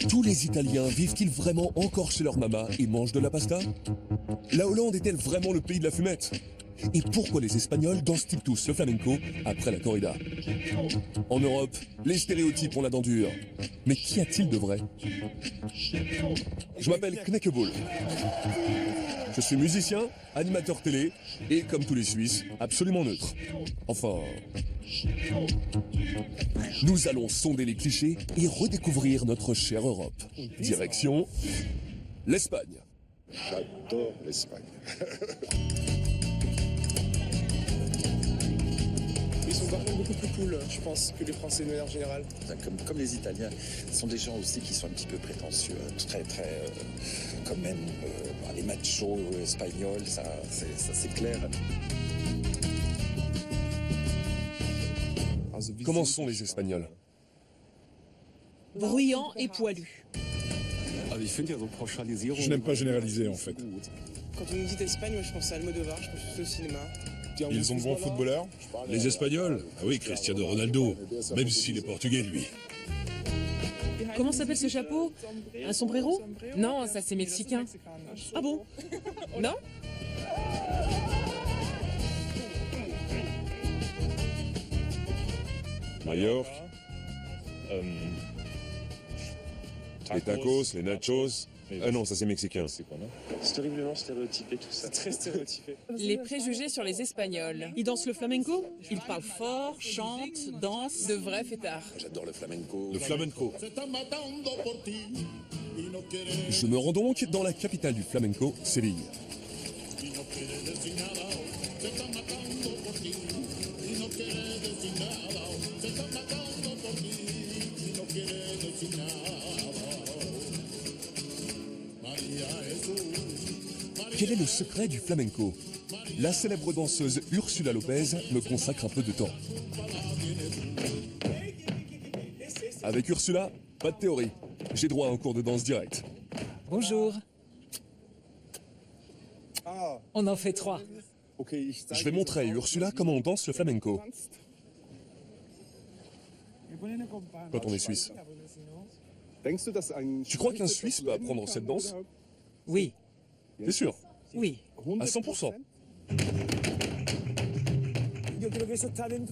Tous les Italiens vivent-ils vraiment encore chez leur maman et mangent de la pasta? La Hollande est-elle vraiment le pays de la fumette? Et pourquoi les Espagnols dansent-ils tous le flamenco après la corrida? En Europe, les stéréotypes ont la dent dure. Mais qu'y a-t-il de vrai? Je m'appelle Knekkebull. Je suis musicien, animateur télé et, comme tous les Suisses, absolument neutre. Enfin... Nous allons sonder les clichés et redécouvrir notre chère Europe. Direction... l'Espagne. J'adore l'Espagne. Ils sont par contre beaucoup plus cool, je pense, que les Français de manière générale. Comme les Italiens, ce sont des gens aussi qui sont un petit peu prétentieux, très, quand même, les machos espagnols, ça c'est clair. Comment sont les Espagnols? Bruyants et poilus. Je n'aime pas généraliser en fait. Quand on nous dit Espagne, moi je pense à Almodovar, je pense au cinéma. Ils ont de bons footballeurs. Les Espagnols? Ah oui, Cristiano Ronaldo. Même s'il est portugais, lui. Comment s'appelle ce chapeau? Un sombrero? Non, ça c'est mexicain. Ah bon? Non? Majorque. Les tacos, les nachos. Ah non, ça c'est mexicain. C'est terriblement stéréotypé tout ça. C'est très stéréotypé. Les préjugés sur les Espagnols. Ils dansent le flamenco? Ils parlent fort, chantent, dansent. De vrais fêtards. J'adore le flamenco. Le flamenco. Je me rends donc dans la capitale du flamenco, Séville. Quel est le secret du flamenco? La célèbre danseuse Ursula Lopez me consacre un peu de temps. Avec Ursula, pas de théorie. J'ai droit à un cours de danse direct. Bonjour. On en fait 3. Je vais montrer à Ursula comment on danse le flamenco. Quand on est suisse. Tu crois qu'un Suisse peut apprendre cette danse? Oui, T'es sûr? oui. À 100%.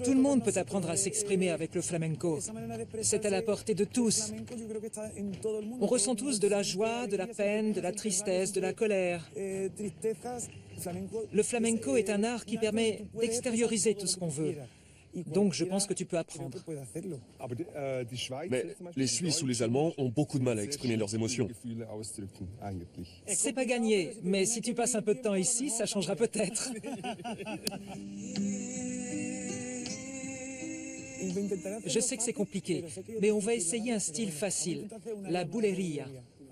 Tout le monde peut apprendre à s'exprimer avec le flamenco. C'est à la portée de tous. On ressent tous de la joie, de la peine, de la tristesse, de la colère. Le flamenco est un art qui permet d'extérioriser tout ce qu'on veut. Donc je pense que tu peux apprendre. Mais les Suisses ou les Allemands ont beaucoup de mal à exprimer leurs émotions. C'est pas gagné, mais si tu passes un peu de temps ici, ça changera peut-être. Je sais que c'est compliqué, mais on va essayer un style facile, la bulería.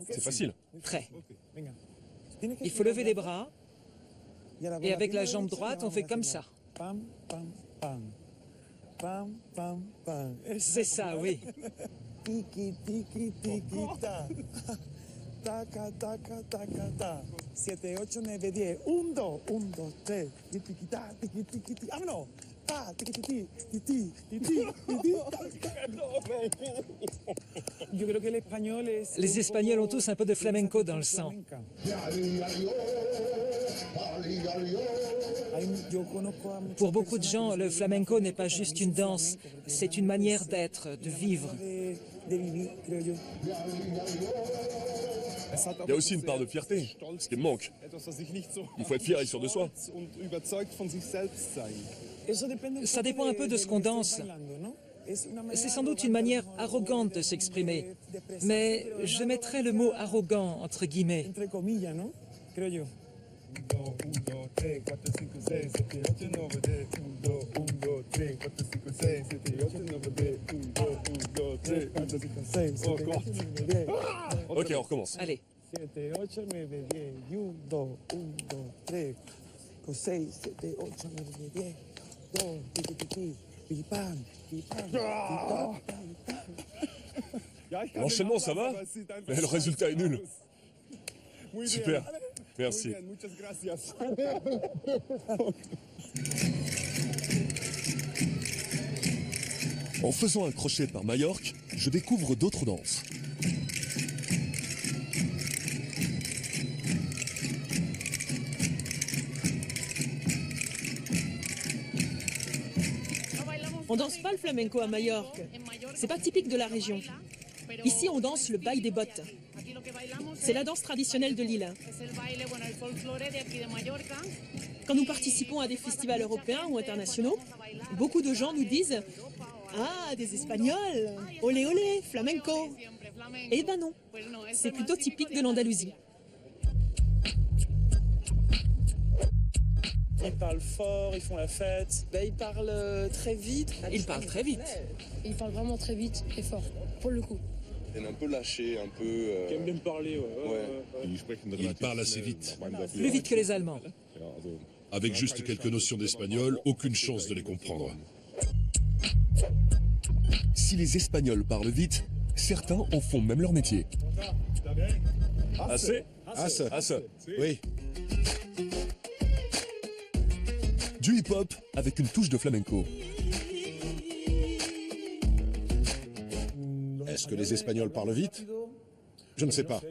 C'est facile. Très. Il faut lever les bras, et avec la jambe droite, on fait comme ça. C'est ça, oui. Tiki, tiki, tiki, ta. Taca, taca, taca, ta. 7, 8, 9, 10. 1, 2, 1, 2, 3. Tiki, tiki, ta, tiki, tiki, tiki. ¡Vámonos! Ta, tiki, tiki, tiki, tiki, tiki. Les Espagnols ont tous un peu de flamenco dans le sang. Pour beaucoup de gens, le flamenco n'est pas juste une danse, c'est une manière d'être, de vivre. Il y a aussi une part de fierté, ce qui me manque. Il faut être fier et sûr de soi. Ça dépend un peu de ce qu'on danse. C'est sans doute une manière arrogante de s'exprimer, mais je mettrais le mot arrogant entre guillemets. 1, 2, 3, 4, 5, 6, 7, 8, 9, 10. Ok, on recommence. Allez. 7, 8, 9, 10. 1, 2, 1, 2, 3, 4, 6, 7, 8, 9, 10. 2, tiki, tiki, pipam, pipam, pipam. L'enchaînement, ça va? Mais le résultat est nul. Super. Merci. En faisant un crochet par Majorque, je découvre d'autres danses. On danse pas le flamenco à Majorque. C'est pas typique de la région. Ici, on danse le bail des bottes. C'est la danse traditionnelle de l'île. Quand nous participons à des festivals européens ou internationaux, beaucoup de gens nous disent « Ah, des Espagnols! Olé olé, flamenco !» Eh ben non, c'est plutôt typique de l'Andalousie. Ils parlent fort, ils font la fête. Ils parlent très vite. Ils parlent très vite. Ils parlent vraiment très vite et fort, pour le coup. Ils sont un peu lâchés, un peu... Qui aiment bien parler, Ils parlent assez vite. Plus vite que les Allemands. Avec juste quelques notions d'espagnol, aucune chance de les comprendre. Si les Espagnols parlent vite, certains en font même leur métier. Assez. Oui. Du hip-hop avec une touche de flamenco. Est-ce que les Espagnols parlent vite? Je ne sais pas.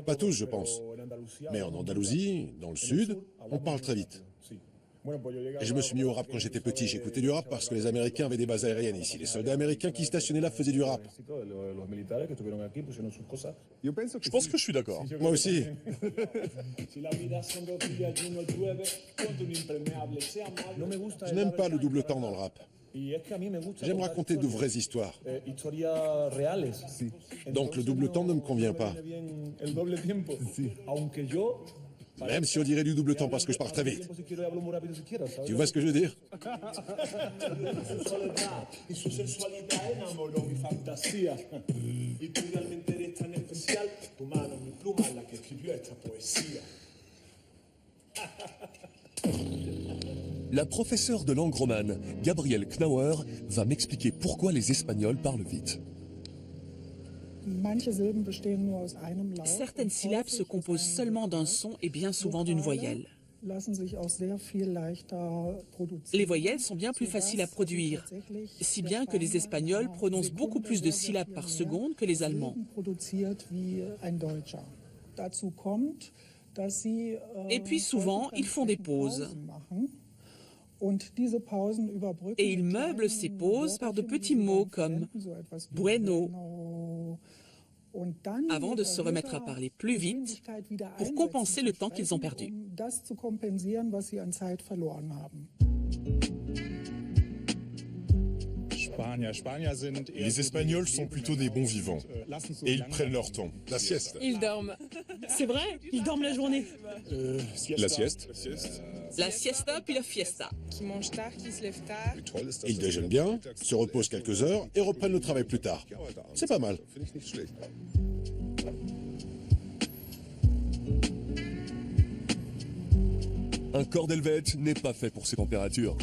Pas tous, je pense. Mais en Andalousie, dans le sud, on parle très vite. Et je me suis mis au rap quand j'étais petit. J'écoutais du rap parce que les Américains avaient des bases aériennes ici. Les soldats américains qui stationnaient là faisaient du rap. Je pense que je suis d'accord. Moi aussi. Je n'aime pas le double temps dans le rap. J'aime raconter de vraies histoires. Donc le double temps ne me convient pas. Même si on dirait du double temps parce que je parle très vite. Tu vois ce que je veux dire? La professeure de langue romane, Gabrielle Knauer, va m'expliquer pourquoi les Espagnols parlent vite. Certaines syllabes se composent seulement d'un son et bien souvent d'une voyelle. Les voyelles sont bien plus faciles à produire, si bien que les Espagnols prononcent beaucoup plus de syllabes par seconde que les Allemands. Et puis souvent, ils font des pauses. Et ils meublent ces pauses par de petits mots comme « bueno » avant de se remettre à parler plus vite pour compenser le temps qu'ils ont perdu. Les Espagnols sont plutôt des bons vivants. Et ils prennent leur temps. La sieste. Ils dorment. C'est vrai, ils dorment la journée. La sieste. La siesta puis la fiesta. Qui mangent tard, qui se lèvent tard. Ils déjeunent bien, se reposent quelques heures et reprennent le travail plus tard. C'est pas mal. Un corps d'Helvète n'est pas fait pour ces températures.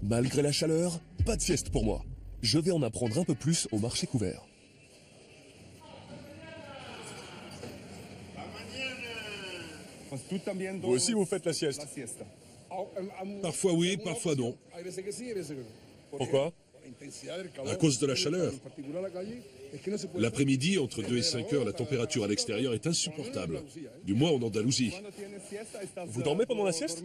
Malgré la chaleur, pas de sieste pour moi. Je vais en apprendre un peu plus au marché couvert. Vous aussi, vous faites la sieste? Parfois oui, parfois non. Pourquoi? À cause de la chaleur. L'après-midi, entre 2 et 5 heures, la température à l'extérieur est insupportable. Du moins en Andalousie. Vous dormez pendant la sieste?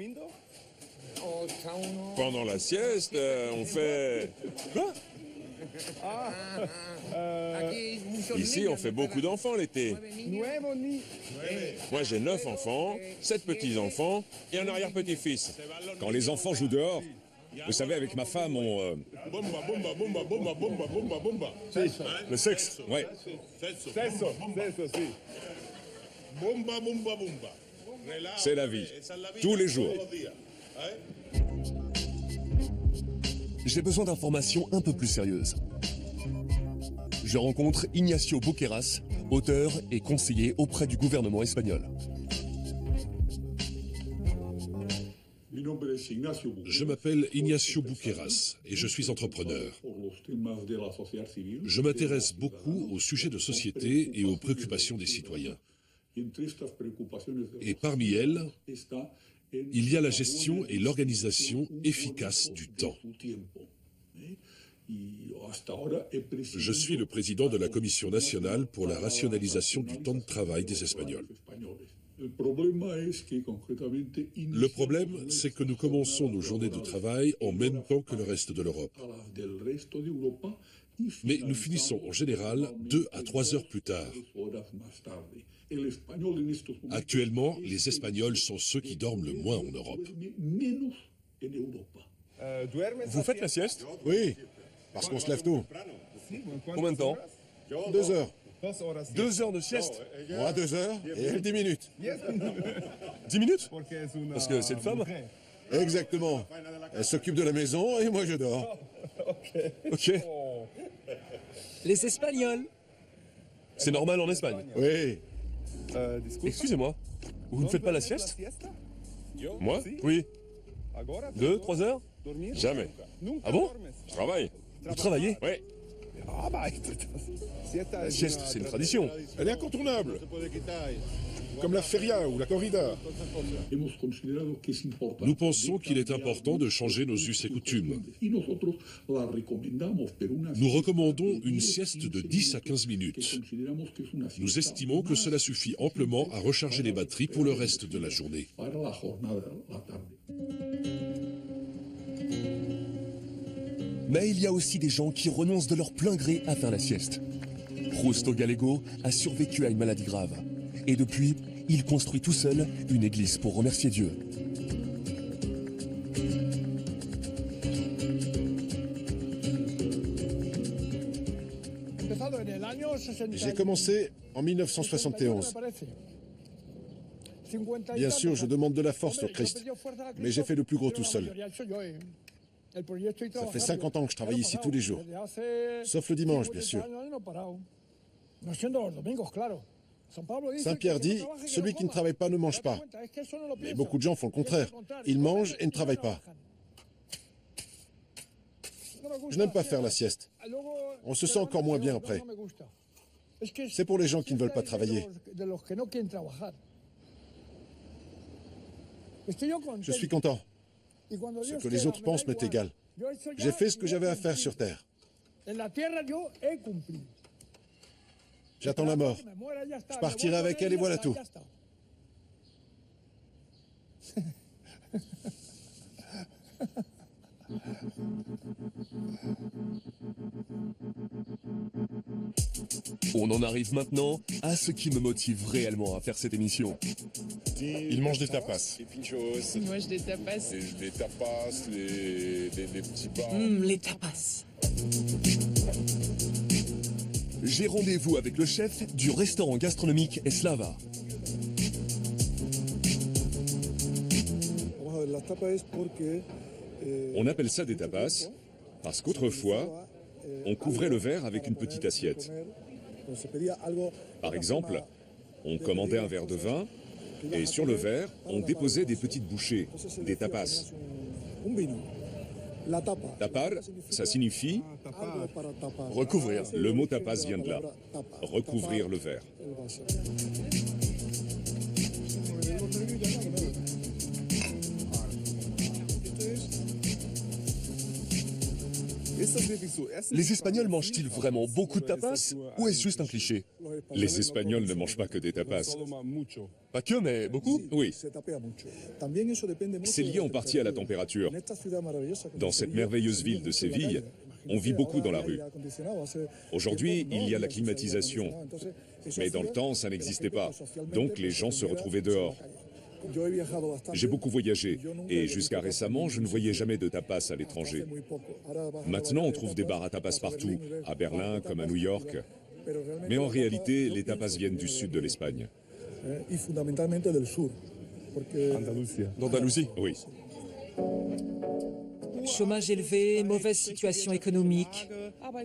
Pendant la sieste, on fait... Quoi? Ici, on fait beaucoup d'enfants l'été. Moi, j'ai 9 enfants, 7 petits-enfants et un arrière-petit-fils. Quand les enfants jouent dehors, vous savez, avec ma femme, on... Le sexe? Ouais. C'est la vie. Tous les jours. J'ai besoin d'informations un peu plus sérieuses. Je rencontre Ignacio Buqueras, auteur et conseiller auprès du gouvernement espagnol. Je m'appelle Ignacio Buqueras et je suis entrepreneur. Je m'intéresse beaucoup aux sujets de société et aux préoccupations des citoyens. Et parmi elles, il y a la gestion et l'organisation efficace du temps. Je suis le président de la Commission nationale pour la rationalisation du temps de travail des Espagnols. Le problème, c'est que nous commençons nos journées de travail en même temps que le reste de l'Europe. Mais nous finissons en général 2 à 3 heures plus tard. Actuellement, les Espagnols sont ceux qui dorment le moins en Europe. Vous faites la sieste? Oui, parce qu'on se lève tôt. Combien de temps? 2 heures. 2 heures de sieste? Moi, 2 heures et elle 10 minutes. 10 minutes? Parce que c'est une femme? Exactement. Elle s'occupe de la maison et moi je dors. Ok. Les Espagnols. C'est normal en Espagne? Oui. Excusez-moi, vous ne faites pas la sieste? Moi? Oui. 2, 3 heures? Jamais. Ah bon? Je travaille. Vous travaillez? Oui. La sieste, c'est une tradition. Elle est incontournable. Comme la feria ou la corrida. Nous pensons qu'il est important de changer nos us et coutumes. Nous recommandons une sieste de 10 à 15 minutes. Nous estimons que cela suffit amplement à recharger les batteries pour le reste de la journée. Mais il y a aussi des gens qui renoncent de leur plein gré à faire la sieste. Justo Gallego a survécu à une maladie grave. Et depuis, il construit tout seul une église pour remercier Dieu. J'ai commencé en 1971. Bien sûr, je demande de la force au Christ, mais j'ai fait le plus gros tout seul. Ça fait 50 ans que je travaille ici tous les jours, sauf le dimanche, bien sûr. Saint Pierre dit, celui qui ne travaille pas ne mange pas. Mais beaucoup de gens font le contraire. Ils mangent et ne travaillent pas. Je n'aime pas faire la sieste. On se sent encore moins bien après. C'est pour les gens qui ne veulent pas travailler. Je suis content. Ce que les autres pensent m'est égal. J'ai fait ce que j'avais à faire sur Terre. J'attends la mort. Je partirai avec elle et voilà tout. On en arrive maintenant à ce qui me motive réellement à faire cette émission. Il mange des tapas. Il mange des tapas. Des tapas, des petits bars. Les tapas. J'ai rendez-vous avec le chef du restaurant gastronomique Eslava. On appelle ça des tapas parce qu'autrefois, on couvrait le verre avec une petite assiette. Par exemple, on commandait un verre de vin et sur le verre, on déposait des petites bouchées, des tapas. Tapar, ça signifie recouvrir. Le mot tapas vient de là. Recouvrir le verre. Les Espagnols mangent-ils vraiment beaucoup de tapas ou est-ce juste un cliché? Les Espagnols ne mangent pas que des tapas. Pas que, mais beaucoup? Oui. C'est lié en partie à la température. Dans cette merveilleuse ville de Séville, on vit beaucoup dans la rue. Aujourd'hui, il y a la climatisation. Mais dans le temps, ça n'existait pas. Donc les gens se retrouvaient dehors. J'ai beaucoup voyagé et jusqu'à récemment, je ne voyais jamais de tapas à l'étranger. Maintenant, on trouve des bars à tapas partout, à Berlin comme à New York. Mais en réalité, les tapas viennent du sud de l'Espagne. D'Andalousie? Oui. Chômage élevé, mauvaise situation économique.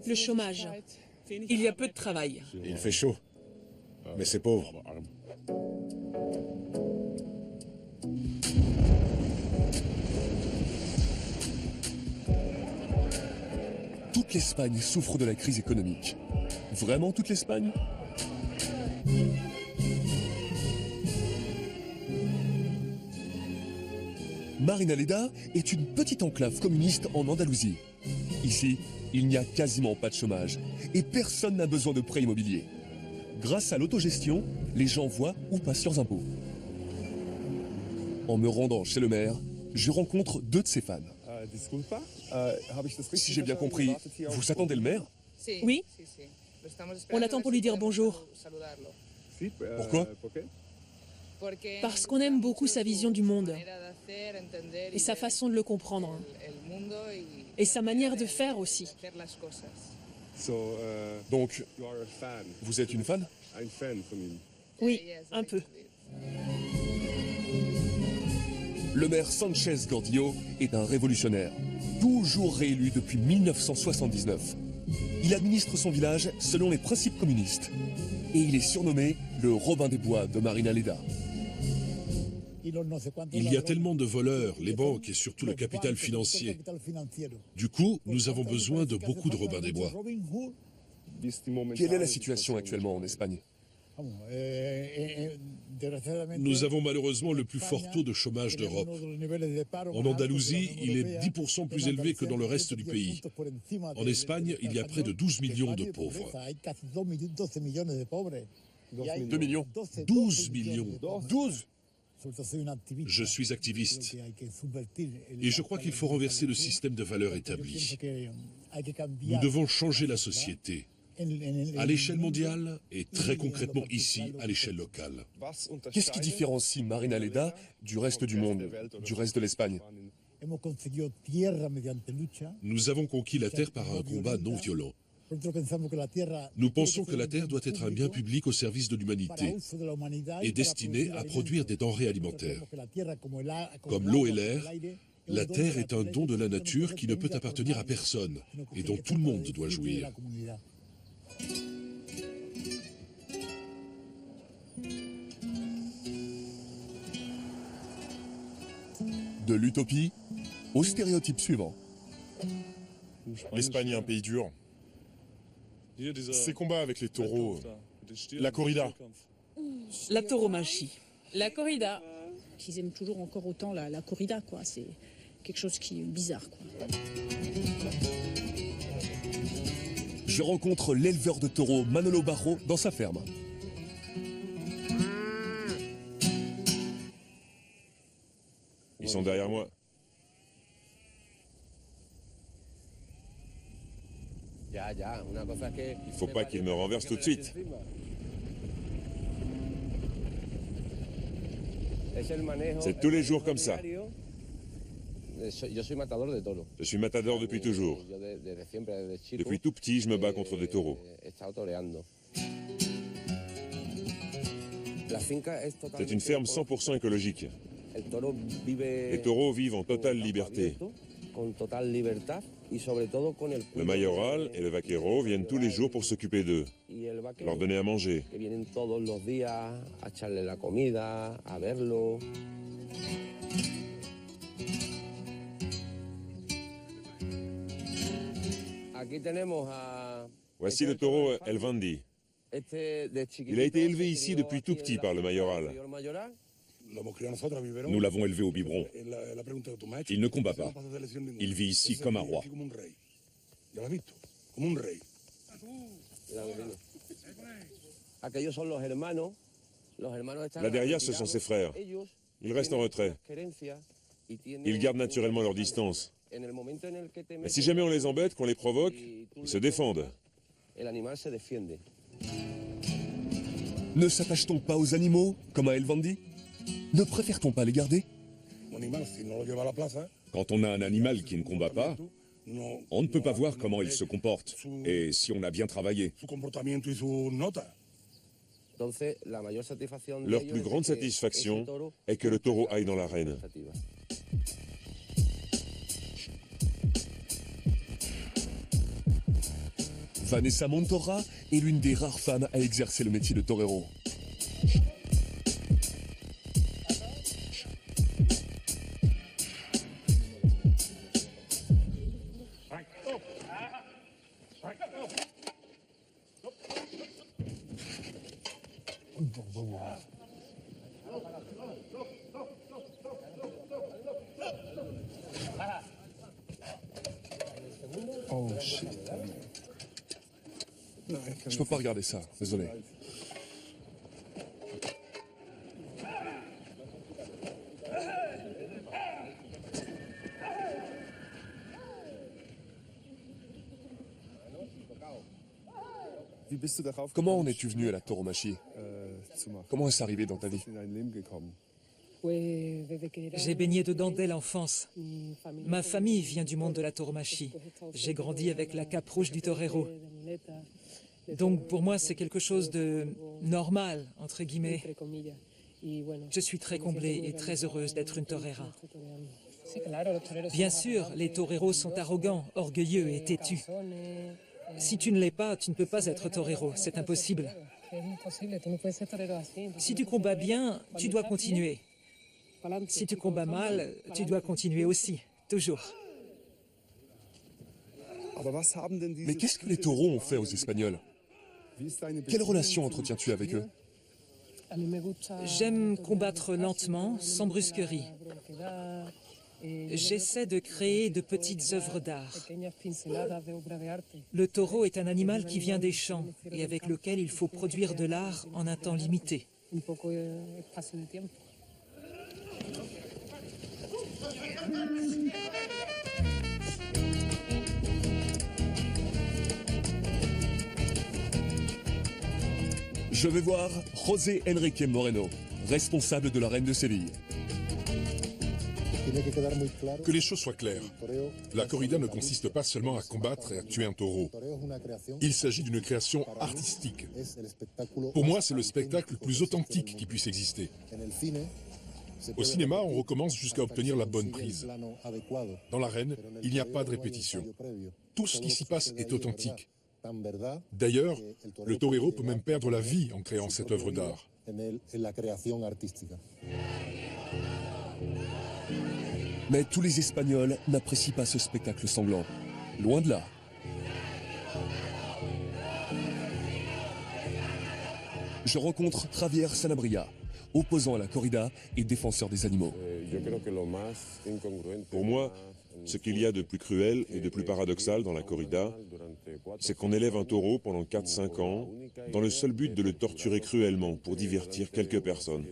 Le chômage. Il y a peu de travail. Il fait chaud, mais c'est pauvre. Toute l'Espagne souffre de la crise économique. Vraiment toute l'Espagne? Marinaleda est une petite enclave communiste en Andalousie. Ici, il n'y a quasiment pas de chômage et personne n'a besoin de prêt immobilier. Grâce à l'autogestion, les gens voient où passent leurs impôts. En me rendant chez le maire, je rencontre 2 de ses fans. Si j'ai bien compris, vous attendez le maire? Oui. On l'attend pour lui dire bonjour. Pourquoi? Parce qu'on aime beaucoup sa vision du monde et sa façon de le comprendre. Et sa manière de faire aussi. Donc, vous êtes une fan? Oui, un peu. Le maire Sánchez Gordillo est un révolutionnaire, toujours réélu depuis 1979. Il administre son village selon les principes communistes. Et il est surnommé le Robin des Bois de Marinaleda. Il y a tellement de voleurs, les banques et surtout le capital financier. Du coup, nous avons besoin de beaucoup de Robins des Bois. Quelle est la situation actuellement en Espagne? Nous avons malheureusement le plus fort taux de chômage d'Europe. En Andalousie, il est 10% plus élevé que dans le reste du pays. En Espagne, il y a près de 12 millions de pauvres. 2 millions? 12 millions. 12? Je suis activiste. Et je crois qu'il faut renverser le système de valeurs établi. Nous devons changer la société. À l'échelle mondiale et très concrètement ici, à l'échelle locale. Qu'est-ce qui différencie Marinaleda du reste du monde, du reste de l'Espagne? Nous avons conquis la terre par un combat non violent. Nous pensons que la terre doit être un bien public au service de l'humanité et destiné à produire des denrées alimentaires. Comme l'eau et l'air, la terre est un don de la nature qui ne peut appartenir à personne et dont tout le monde doit jouir. De l'utopie au stéréotype suivant. L'Espagne est un pays dur. Ces combats avec les taureaux, la corrida. La tauromachie. La corrida. Qu'ils aiment toujours encore autant la corrida, quoi. C'est quelque chose qui est bizarre, quoi. Je rencontre l'éleveur de taureaux Manolo Barro dans sa ferme. Ils sont derrière moi. Il faut pas qu'ils me renversent tout de suite. C'est tous les jours comme ça. Je suis matador depuis toujours. Depuis tout petit, je me bats contre des taureaux. C'est une ferme 100% écologique. Les taureaux vivent en totale liberté. Le mayoral et le vaquero viennent tous les jours pour s'occuper d'eux, leur donner à manger. Voici le taureau El Vandi. Il a été élevé ici depuis tout petit par le mayoral. Nous l'avons élevé au biberon. Il ne combat pas. Il vit ici comme un roi. Là derrière, ce sont ses frères. Ils restent en retrait. Ils gardent naturellement leur distance. Mais si jamais on les embête, qu'on les provoque, ils se défendent. Ne s'attache-t-on pas aux animaux, comme à El Vandi? Ne préfère-t-on pas les garder? Quand on a un animal qui ne combat pas, on ne peut pas voir comment il se comporte et si on a bien travaillé. Leur plus grande satisfaction est que le taureau aille dans l'arène. Vanessa Montora est l'une des rares femmes à exercer le métier de torero. Oh shit. Je peux pas regarder ça, désolé. Comment en es-tu venu à la tauromachie? Comment est-ce arrivé dans ta vie? J'ai baigné dedans dès l'enfance. Ma famille vient du monde de la tauromachie. J'ai grandi avec la cape rouge du torero. Donc pour moi, c'est quelque chose de normal, entre guillemets. Je suis très comblée et très heureuse d'être une torera. Bien sûr, les toreros sont arrogants, orgueilleux et têtus. Si tu ne l'es pas, tu ne peux pas être torero, c'est impossible. Si tu combats bien, tu dois continuer. Si tu combats mal, tu dois continuer aussi, toujours. Mais qu'est-ce que les taureaux ont fait aux Espagnols? Quelle relation entretiens-tu avec eux? J'aime combattre lentement, sans brusquerie. J'essaie de créer de petites œuvres d'art. Le taureau est un animal qui vient des champs et avec lequel il faut produire de l'art en un temps limité. Je vais voir José Enrique Moreno, responsable de la Reine de Séville. Que les choses soient claires. La corrida ne consiste pas seulement à combattre et à tuer un taureau. Il s'agit d'une création artistique. Pour moi, c'est le spectacle le plus authentique qui puisse exister. Au cinéma, on recommence jusqu'à obtenir la bonne prise. Dans l'arène, il n'y a pas de répétition. Tout ce qui s'y passe est authentique. D'ailleurs, le torero peut même perdre la vie en créant cette œuvre d'art. Mais tous les Espagnols n'apprécient pas ce spectacle sanglant. Loin de là. Je rencontre Javier Sanabria, opposant à la corrida et défenseur des animaux. Pour moi, ce qu'il y a de plus cruel et de plus paradoxal dans la corrida, c'est qu'on élève un taureau pendant 4-5 ans dans le seul but de le torturer cruellement pour divertir quelques personnes.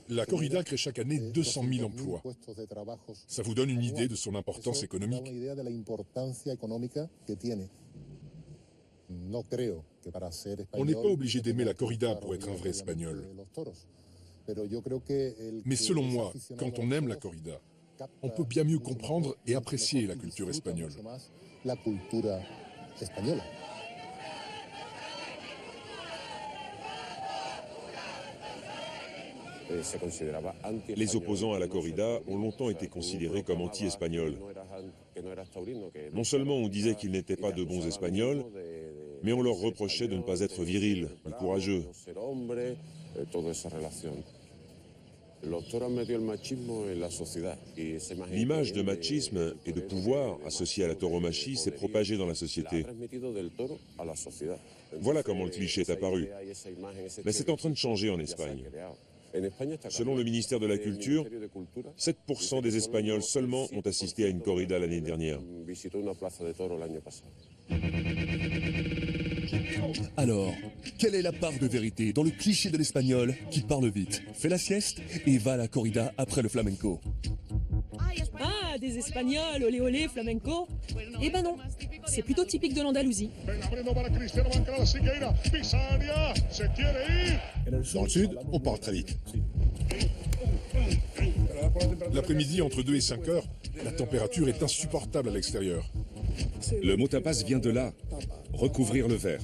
La corrida crée chaque année 200 000 emplois. Ça vous donne une idée de son importance économique. On n'est pas obligé d'aimer la corrida pour être un vrai Espagnol. Mais selon moi, quand on aime la corrida, on peut bien mieux comprendre et apprécier la culture espagnole. Les opposants à la corrida ont longtemps été considérés comme anti-espagnols. Non seulement on disait qu'ils n'étaient pas de bons Espagnols, mais on leur reprochait de ne pas être virils ni courageux. L'image de machisme et de pouvoir associée à la tauromachie s'est propagée dans la société. Voilà comment le cliché est apparu. Mais c'est en train de changer en Espagne. Selon le ministère de la Culture, 7% des Espagnols seulement ont assisté à une corrida l'année dernière. Alors, quelle est la part de vérité dans le cliché de l'Espagnol qui parle vite, fait la sieste et va à la corrida après le flamenco? Ah, des Espagnols, olé olé, flamenco? Eh ben non, c'est plutôt typique de l'Andalousie. Dans le sud, on parle très vite. L'après-midi, entre 2 et 5 heures, la température est insupportable à l'extérieur. Le mot tapas vient de là, recouvrir le verre.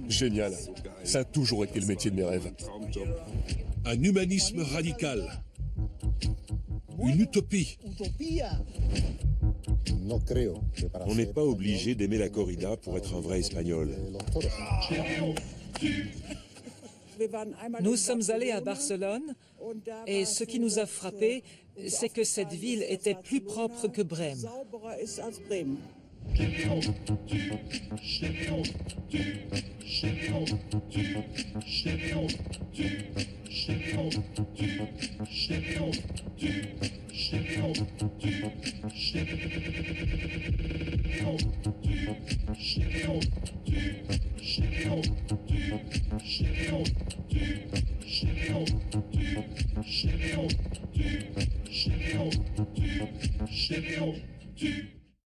Génial, ça a toujours été le métier de mes rêves. Un humanisme radical. Une utopie. On n'est pas obligé d'aimer la corrida pour être un vrai Espagnol. Nous sommes allés à Barcelone et ce qui nous a frappé, c'est que cette ville était plus propre que Brême. Du